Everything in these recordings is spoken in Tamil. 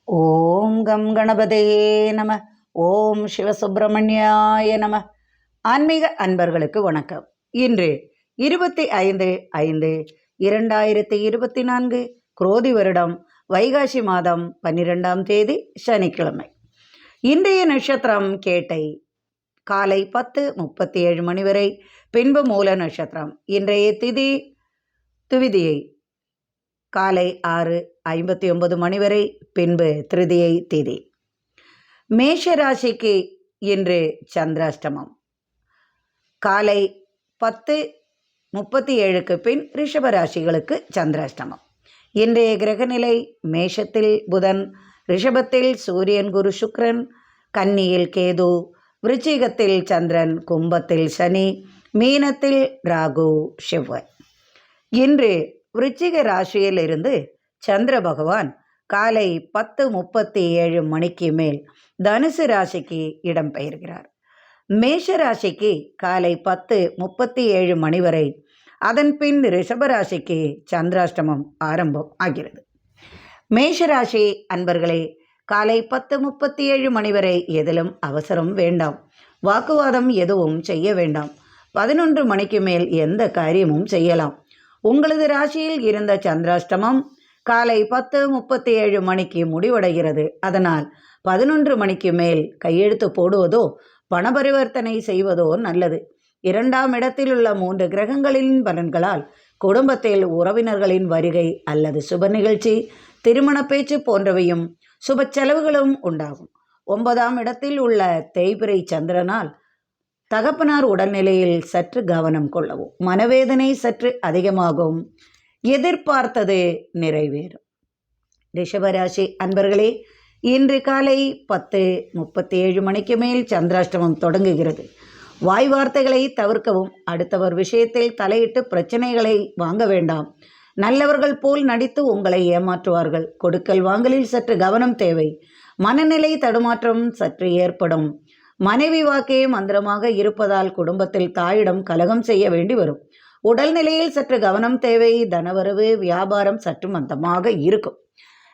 ஓம் கம் கணபதையே நம. ஓம் சிவசுப்பிரமணியாய நம. ஆன்மீக அன்பர்களுக்கு வணக்கம். இன்று 25/5/2024 குரோதி வருடம் வைகாசி மாதம் 12ஆம் தேதி சனிக்கிழமை. இன்றைய நட்சத்திரம் கேட்டை. காலை 10:37 மணி வரை. பின்பு மூல நட்சத்திரம். இன்றைய திதி துவிதியை காலை 6:59 மணி வரை. பின்பு திருதியை திதி. மேஷ ராசிக்கு இன்று சந்திராஷ்டமம். காலை 10:37க்கு பின் ரிஷப ராசிகளுக்கு சந்திராஷ்டமம். இன்றைய கிரகநிலை: மேஷத்தில் புதன், ரிஷபத்தில் சூரியன் குரு சுக்கிரன், கன்னியில் கேது, விருச்சிகத்தில் சந்திரன், கும்பத்தில் சனி, மீனத்தில் ராகு செவ்வாய். இன்று விருச்சிக ராசியில் இருந்து சந்திர பகவான் காலை 10:37 மணிக்கு மேல் தனுசு ராசிக்கு இடம்பெயர்கிறார். மேஷ ராசிக்கு காலை 10:37 மணி வரை. அதன் பின் ரிஷபராசிக்கு சந்திராஷ்டமம் ஆரம்பம் ஆகிறது. மேஷராசி அன்பர்களே, காலை 10:37 மணி வரை எதிலும் அவசரம் வேண்டாம். வாக்குவாதம் எதுவும் செய்ய வேண்டாம். 11 மணிக்கு மேல் எந்த காரியமும் செய்யலாம். உங்களது ராசியில் இருந்த சந்திராஷ்டமம் காலை 10:37 மணிக்கு முடிவடைகிறது. அதனால் 11 மணிக்கு மேல் கையெழுத்து போடுவதோ பண பரிவர்த்தனை செய்வதோ நல்லது. 2ஆம் இடத்தில் உள்ள 3 கிரகங்களின் பலன்களால் குடும்பத்தில் உறவினர்களின் வருகை அல்லது சுப நிகழ்ச்சி, திருமண பேச்சு போன்றவையும் சுப செலவுகளும் உண்டாகும். 9ஆம் இடத்தில் உள்ள தேய்பிறை சந்திரனால் தகப்பனார் உடல்நிலையில் சற்று கவனம் கொள்ளவும். மனவேதனை சற்று அதிகமாகவும். எதிர்பார்த்தது நிறைவேறும். ரிஷபராசி அன்பர்களே, இன்று காலை 10:37 மணிக்கு மேல் சந்திராஷ்டமம் தொடங்குகிறது. வாய் வார்த்தைகளை தவிர்க்கவும். அடுத்தவர் விஷயத்தில் தலையிட்டு பிரச்சனைகளை வாங்க வேண்டாம். நல்லவர்கள் போல் நடித்து உங்களை ஏமாற்றுவார்கள். கொடுக்கல் வாங்கலில் சற்று கவனம் தேவை. மனநிலை தடுமாற்றம் சற்று ஏற்படும். மனைவி வாக்கே மந்திரமாக இருப்பதால் குடும்பத்தில் தாயிடம் கலகம் செய்ய வேண்டி வரும். உடல்நிலையில் சற்று கவனம் தேவை. தனவரவு, வியாபாரம் சற்று மந்தமாக இருக்கும்.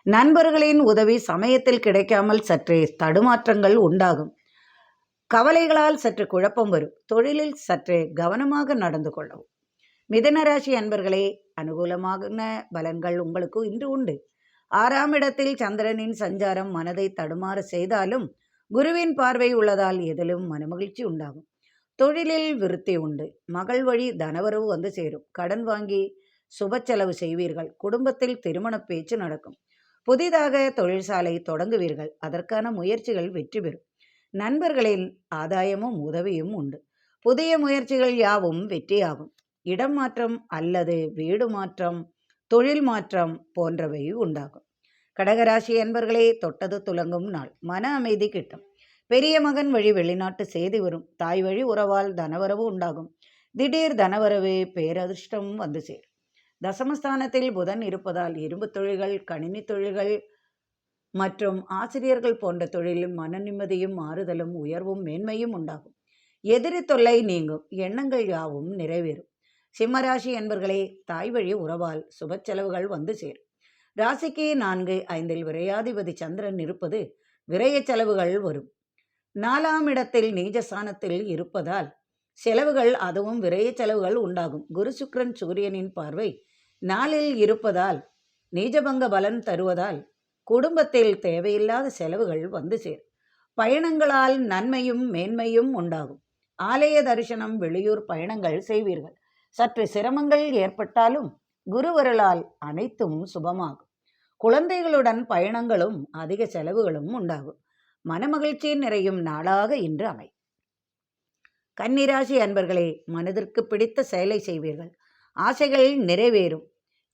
நண்பர்களின் உதவி சமயத்தில் கிடைக்காமல் சற்றே தடுமாற்றங்கள் உண்டாகும். கவலைகளால் சற்று குழப்பம் வரும். தொழிலில் சற்றே கவனமாக நடந்து கொள்ளவும். மிதனராசி அன்பர்களே, அனுகூலமான பலன்கள் உங்களுக்கு இன்று உண்டு. 6ஆம் இடத்தில் சந்திரனின் சஞ்சாரம் மனதை தடுமாற செய்தாலும் குருவின் பார்வை உள்ளதால் எதிலும் மனமகிழ்ச்சி உண்டாகும். தொழிலில் விருத்தி உண்டு. மகள் வழி தனவரவு வந்து சேரும். கடன் வாங்கி சுப செலவு செய்வீர்கள். குடும்பத்தில் திருமண பேச்சு நடக்கும். புதிதாக தொழிற்சாலை தொடங்குவீர்கள். அதற்கான முயற்சிகள் வெற்றி பெறும். நண்பர்களின் ஆதாயமும் உதவியும் உண்டு. புதிய முயற்சிகள் யாவும் வெற்றியாகும். இடம் மாற்றம் அல்லது வீடு மாற்றம், தொழில் மாற்றம் போன்றவை உண்டாகும். கடகராசி அன்பர்களே, தொட்டது துலங்கும் நாள். மன அமைதி கிட்டும். பெரிய மகன் வழி வெளிநாட்டு செய்தி வரும். தாய் வழி உறவால் தனவரவு உண்டாகும். திடீர் தனவரவு, பேரதிர்ஷ்டம் வந்து சேரும். தசமஸ்தானத்தில் புதன் இருப்பதால் இரும்பு தொழில்கள், கணினி தொழில்கள் மற்றும் ஆசிரியர்கள் போன்ற தொழிலில் மன நிம்மதியும் மாறுதலும் உயர்வும் மேன்மையும் உண்டாகும். எதிரி தொல்லை நீங்கும். எண்ணங்கள் யாவும் நிறைவேறும். சிம்மராசி என்பர்களே, தாய் வழி உறவால் சுப செலவுகள் வந்து சேரும். ராசிக்கு 4-5 விரையாதிபதி சந்திரன் இருப்பது விரய செலவுகள் வரும். 4ஆம் இடத்தில் நீஜஸ்தானத்தில் இருப்பதால் செலவுகள், அதுவும் விரய செலவுகள் உண்டாகும். குரு சுக்கிரன் சூரியனின் பார்வை 4இல் இருப்பதால் நீஜபங்க பலன் தருவதால் குடும்பத்தில் தேவையில்லாத செலவுகள் வந்து சேரும். பயணங்களால் நன்மையும் மேன்மையும் உண்டாகும். ஆலய தரிசனம், வெளியூர் பயணங்கள் செய்வீர்கள். சற்று சிரமங்கள் ஏற்பட்டாலும் குருவருளால் அனைத்தும் சுபமாகும். குழந்தைகளுடன் பயணங்களும் அதிக செலவுகளும் உண்டாகும். மனமகிழ்ச்சி நிறையும் நாளாக இன்று அமை. கன்னிராசி அன்பர்களே, மனதிற்கு பிடித்த செயலை செய்வீர்கள். ஆசைகள் நிறைவேறும்.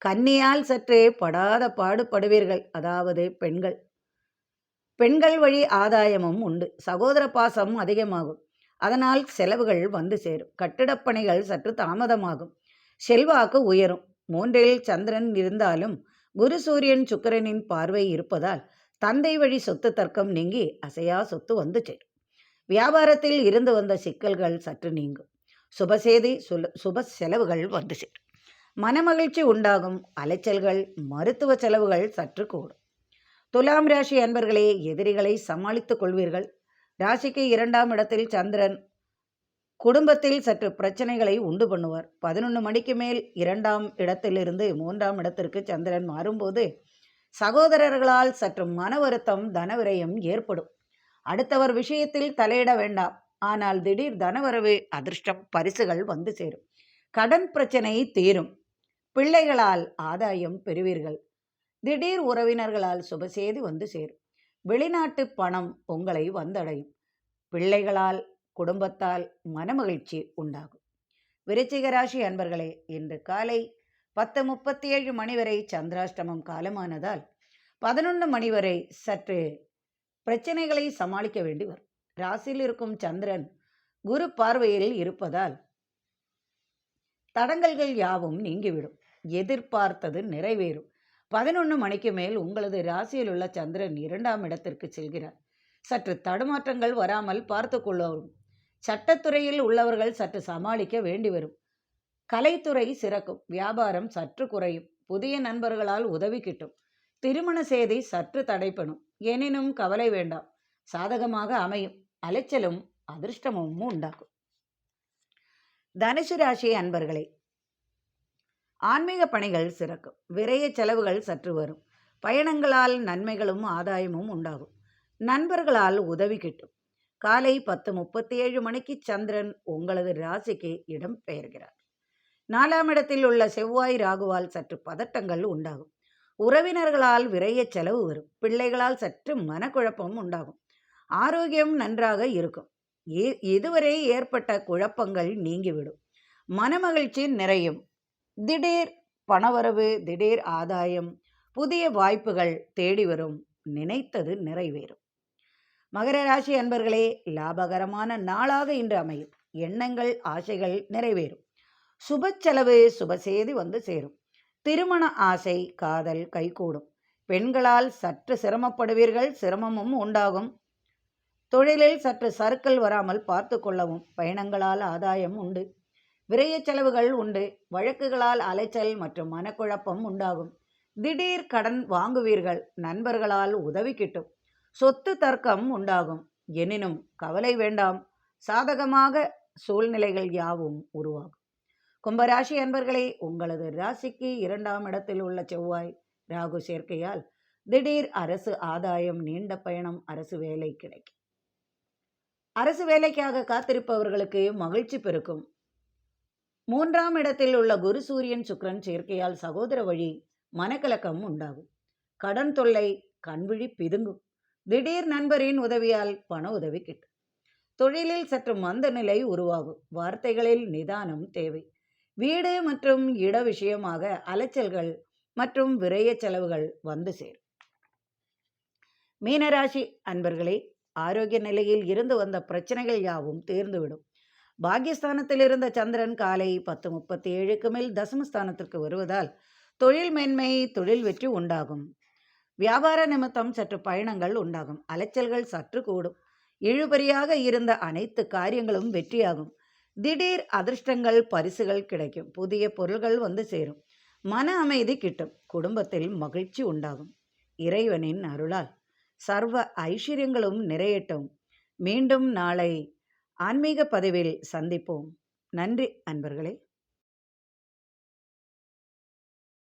கன்னியால் சற்றே படாத பாடுபடுவீர்கள். அதாவது பெண்கள் வழி ஆதாயமும் உண்டு. சகோதர பாசம் அதிகமாகும். அதனால் செலவுகள் வந்து சேரும். கட்டிடப் பணிகள் சற்று தாமதமாகும். செல்வாக்கு உயரும். 3இல் சந்திரன் இருந்தாலும் குரு சூரியன் சுக்கிரனின் பார்வை இருப்பதால் தந்தை வழி சொத்து தர்க்கம் நீங்கி அசையா சொத்து வந்து சேரும். வியாபாரத்தில் இருந்து வந்த சிக்கல்கள் சற்று நீங்கும். சுபசேதி, சுப செலவுகள் வந்து சேரும். மனமகிழ்ச்சி உண்டாகும். அலைச்சல்கள், மருத்துவ செலவுகள் சற்று கூடும். துலாம் ராசி அன்பர்களே, எதிரிகளை சமாளித்துக் கொள்வீர்கள். ராசிக்கு 2ஆம் இடத்தில் சந்திரன் குடும்பத்தில் சற்று பிரச்சனைகளை உண்டு பண்ணுவார். 11 மணிக்கு மேல் 2ஆம் இடத்திலிருந்து 3ஆம் இடத்திற்கு சந்திரன் மாறும்போது சகோதரர்களால் சற்று மன வருத்தம், தனவிரயம் ஏற்படும். அடுத்தவர் விஷயத்தில் தலையிட வேண்டாம். ஆனால் திடீர் தனவரவு, அதிர்ஷ்டம், பரிசுகள் வந்து சேரும். கடன் பிரச்சனை தீரும். பிள்ளைகளால் ஆதாயம் பெறுவீர்கள். திடீர் உறவினர்களால் சுபசெய்தி வந்து சேரும். வெளிநாட்டு பணம் உங்களை வந்தடையும். பிள்ளைகளால், குடும்பத்தால் மனமகிழ்ச்சி உண்டாகும். விருச்சிக ராசி அன்பர்களே, இன்று காலை 10:37 மணி வரை சந்திராஷ்டமம் காலமானதால் 11 மணி வரை சற்று பிரச்சனைகளை சமாளிக்க வேண்டி வரும். ராசியில் இருக்கும் சந்திரன் குரு பார்வையில் இருப்பதால் தடங்கல்கள் யாவும் நீங்கிவிடும். எதிர்பார்த்தது நிறைவேறும். 11 மணிக்கு மேல் உங்களது ராசியில் உள்ள சந்திரன் 2ஆம் இடத்திற்கு செல்கிறார். சற்று தடுமாற்றங்கள் வராமல் பார்த்து கொள்ளவும். சட்டத்துறையில் உள்ளவர்கள் சற்று சமாளிக்க வேண்டி வரும். கலைத்துறை சிறக்கும். வியாபாரம் சற்று குறையும். புதிய நண்பர்களால் உதவி கிட்டும். திருமண செய்தி சற்று தடைப்படும். எனினும் கவலை வேண்டாம், சாதகமாக அமையும். அலைச்சலும் அதிர்ஷ்டமும் உண்டாகும். தனுசு ராசி அன்பர்களே, ஆன்மீக பணிகள் சிறக்கும். விரைய செலவுகள் சற்று வரும். பயணங்களால் நன்மைகளும் ஆதாயமும் உண்டாகும். நண்பர்களால் உதவி கிட்டும். காலை 10:37 மணிக்கு சந்திரன் உங்களது ராசிக்கு இடம் பெயர்கிறார். 4ஆம் இடத்தில் உள்ள செவ்வாய் ராகுவால் சற்று பதட்டங்கள் உண்டாகும். உறவினர்களால் விரைய செலவு வரும். பிள்ளைகளால் சற்று மனக்குழப்பம் உண்டாகும். ஆரோக்கியம் நன்றாக இருக்கும். இதுவரை ஏற்பட்ட குழப்பங்கள் நீங்கிவிடும். மனமகிழ்ச்சி நிறையும். திடீர் பணவரவு, திடீர் ஆதாயம், புதிய வாய்ப்புகள் தேடி வரும். நினைத்தது நிறைவேறும். மகர ராசி அன்பர்களே, லாபகரமான நாளாக இன்று அமையும். எண்ணங்கள், ஆசைகள் நிறைவேறும். சுப செலவு, சுபசெய்தி வந்து சேரும். திருமண ஆசை, காதல் கைகூடும். பெண்களால் சற்று சிரமப்படுவீர்கள். சிரமமும் உண்டாகும். தொழிலில் சற்று சறுக்கல் வராமல் பார்த்து கொள்ளவும். பயணங்களால் ஆதாயம் உண்டு. விரைய செலவுகள் உண்டு. வழக்குகளால் அலைச்சல் மற்றும் மனக்குழப்பம் உண்டாகும். திடீர் கடன் வாங்குவீர்கள். நண்பர்களால் உதவி கிட்டும். சொத்து தர்க்கம் உண்டாகும். எனினும் கவலை வேண்டாம், சாதகமாக சூழ்நிலைகள் யாவும் உருவாகும். கும்பராசி அன்பர்களே, உங்களது ராசிக்கு 2ஆம் இடத்தில் உள்ள செவ்வாய் ராகு சேர்க்கையால் திடீர் அரசு ஆதாயம், நீண்ட பயணம், அரசு வேலை கிடைக்கும். அரசு வேலைக்காக காத்திருப்பவர்களுக்கு மகிழ்ச்சி பெருக்கும். 3ஆம் இடத்தில் உள்ள குரு சூரியன் சுக்கிரன் சேர்க்கையால் சகோதர வழி மனக்கலக்கம் உண்டாகும். கடன் தொல்லை, கண்விழி பிதுங்கும். திடீர் நண்பரின் உதவியால் பண உதவி கிட்டும். தொழிலில் சற்று மந்த நிலை உருவாகும். வார்த்தைகளில் நிதானம் தேவை. வீடு மற்றும் இட விஷயமாக அலைச்சல்கள் மற்றும் விரைய செலவுகள் வந்து சேரும். மீனராசி அன்பர்களே, ஆரோக்கிய நிலையில் இருந்து வந்த பிரச்சனைகள் யாவும் தீர்ந்துவிடும். பாக்கியஸ்தானத்தில் இருந்த சந்திரன் காலை 10:37க்கு மேல் தசமஸ்தானத்திற்கு வருவதால் தொழில் மேன்மை, தொழில் வெற்றி உண்டாகும். வியாபார நிமித்தம் சற்று பயணங்கள் உண்டாகும். அலைச்சல்கள் சற்று கூடும். இழுபறியாக இருந்த அனைத்து காரியங்களும் வெற்றியாகும். திடீர் அதிர்ஷ்டங்கள், பரிசுகள் கிடைக்கும். புதிய பொருள்கள் வந்து சேரும். மன அமைதி கிட்டும். குடும்பத்தில் மகிழ்ச்சி உண்டாகும். இறைவனின் அருளால் சர்வ ஐஸ்வர்யங்களும் நிறையட்டும். மீண்டும் நாளை ஆன்மீக பதிவில் சந்திப்போம். நன்றி அன்பர்களே.